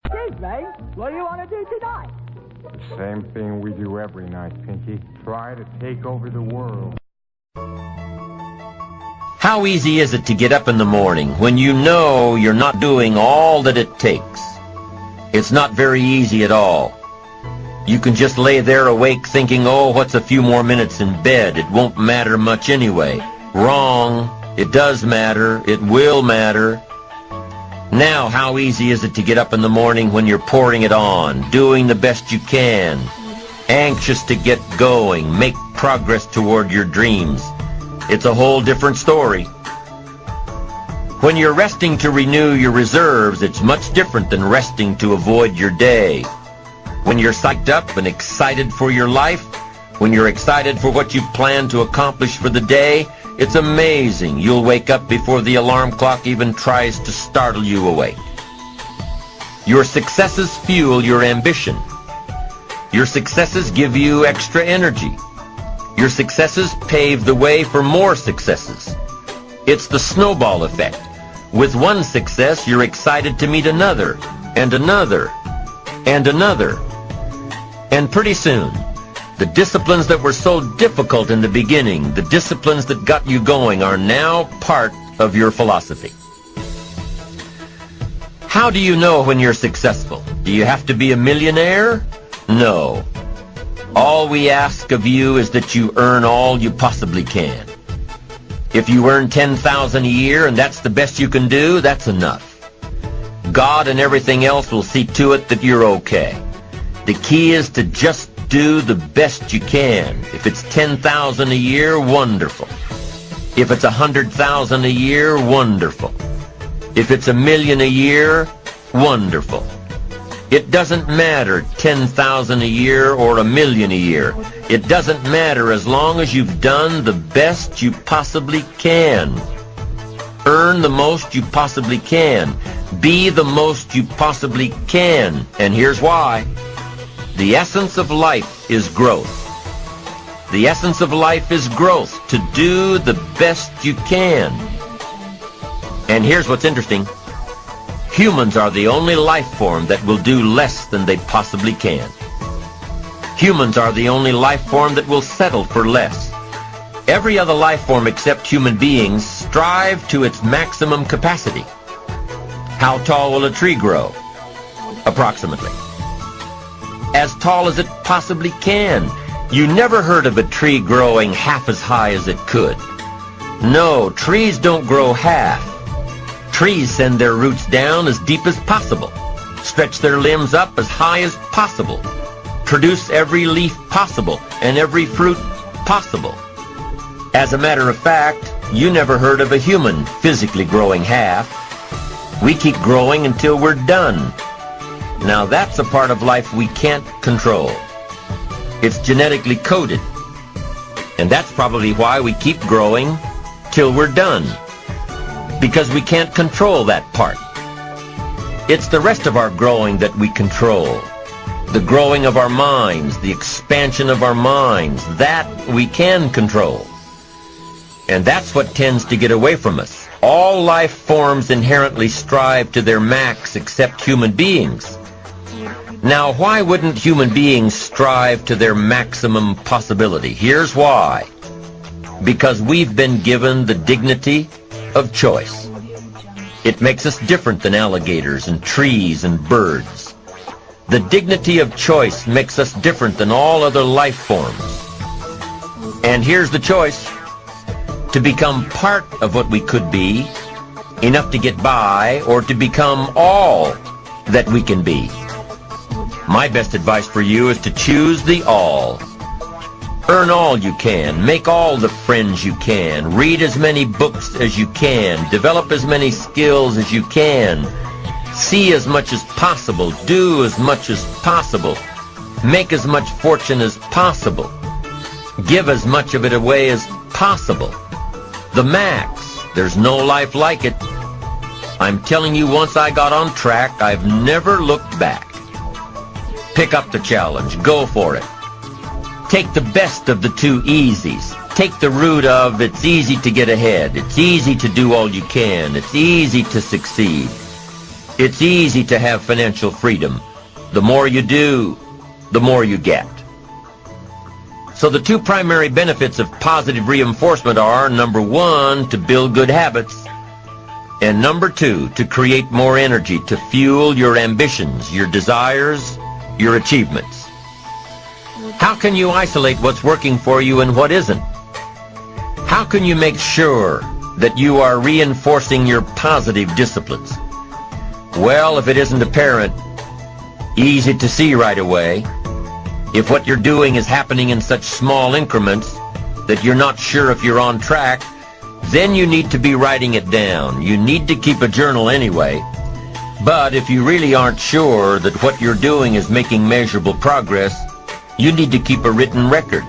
Excuse me, what do you want to do tonight? The same thing we do every night, Pinky. Try to take over the world. How easy is it to get up in the morning when you know you're not doing all that it takes? It's not very easy at all. You can just lay there awake thinking, oh, what's a few more minutes in bed? It won't matter much anyway. Wrong. It does matter. It will matter. Now, how easy is it to get up in the morning when you're pouring it on, doing the best you can, anxious to get going, make progress toward your dreams? It's a whole different story. When you're resting to renew your reserves, it's much different than resting to avoid your day. When you're psyched up and excited for your life, when you're excited for what you plan to accomplish for the day, it's amazing. You'll wake up before the alarm clock even tries to startle you awake. Your successes fuel your ambition. Your successes give you extra energy. Your successes pave the way for more successes. It's the snowball effect. With one success, you're excited to meet another, and another, and another. And pretty soon, the disciplines that were so difficult in the beginning, the disciplines that got you going, are now part of your philosophy. How do you know when you're successful? Do you have to be a millionaire? No. All we ask of you is that you earn all you possibly can. If you earn $10,000 a year and that's the best you can do, that's enough. God and everything else will see to it that you're okay. The key is to just do the best you can. If it's $10,000 a year, wonderful. If it's $100,000 a year, wonderful. If it's $1 million a year, wonderful. It doesn't matter $10,000 a year or $1 million a year. It doesn't matter as long as you've done the best you possibly can. Earn the most you possibly can. Be the most you possibly can. And here's why. The essence of life is growth. The essence of life is growth, to do the best you can. And here's what's interesting. Humans are the only life form that will do less than they possibly can. Humans are the only life form that will settle for less. Every other life form except human beings strive to its maximum capacity. How tall will a tree grow? Approximately as tall as it possibly can. You never heard of a tree growing half as high as it could. No, trees don't grow half. Trees send their roots down as deep as possible, stretch their limbs up as high as possible, produce every leaf possible and every fruit possible. As a matter of fact, you never heard of a human physically growing half. We keep growing until we're done. Now that's a part of life we can't control. It's genetically coded. And that's probably why we keep growing till we're done. Because we can't control that part. It's the rest of our growing that we control. The growing of our minds, the expansion of our minds, that we can control. And that's what tends to get away from us. All life forms inherently strive to their max except human beings. Now, why wouldn't human beings strive to their maximum possibility? Here's why. Because we've been given the dignity of choice. It makes us different than alligators and trees and birds. The dignity of choice makes us different than all other life forms. And here's the choice. To become part of what we could be, enough to get by, or to become all that we can be. My best advice for you is to choose the all. Earn all you can, make all the friends you can, read as many books as you can, develop as many skills as you can, see as much as possible, do as much as possible, make as much fortune as possible, give as much of it away as possible. The max. There's no life like it. I'm telling you, once I got on track, I've never looked back. Pick up the challenge. Go for it. Take the best of the two easies. Take the route of it's easy to get ahead. It's easy to do all you can. It's easy to succeed. It's easy to have financial freedom. The more you do, the more you get. So the two primary benefits of positive reinforcement are, number one, to build good habits, and number two, to create more energy to fuel your ambitions, your desires, your achievements. How can you isolate what's working for you and what isn't? How can you make sure that you are reinforcing your positive disciplines? Well, if it isn't apparent, easy to see right away, if what you're doing is happening in such small increments that you're not sure if you're on track, then you need to be writing it down. You need to keep a journal anyway. But if you really aren't sure that what you're doing is making measurable progress, you need to keep a written record.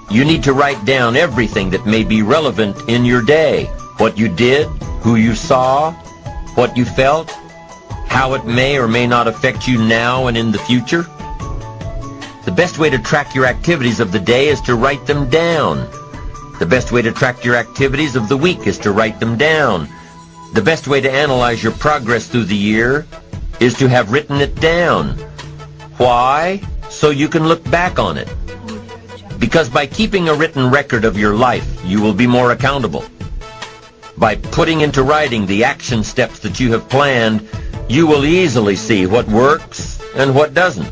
You need to write down everything that may be relevant in your day. What you did, who you saw, what you felt, how it may or may not affect you now and in the future. The best way to track your activities of the day is to write them down. The best way to track your activities of the week is to write them down. The best way to analyze your progress through the year is to have written it down. Why? So you can look back on it. Because by keeping a written record of your life, you will be more accountable. By putting into writing the action steps that you have planned, you will easily see what works and what doesn't.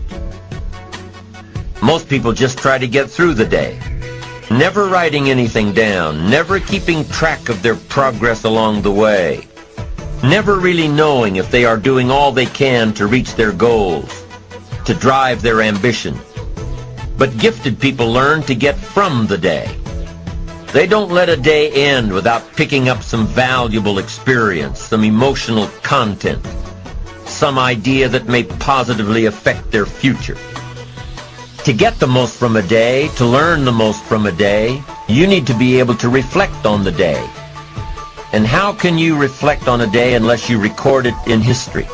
Most people just try to get through the day, never writing anything down, never keeping track of their progress along the way, never really knowing if they are doing all they can to reach their goals, to drive their ambition. But gifted people learn to get from the day. They don't let a day end without picking up some valuable experience, some emotional content, some idea that may positively affect their future. To get the most from a day, to learn the most from a day, you need to be able to reflect on the day. And how can you reflect on a day unless you record it in history?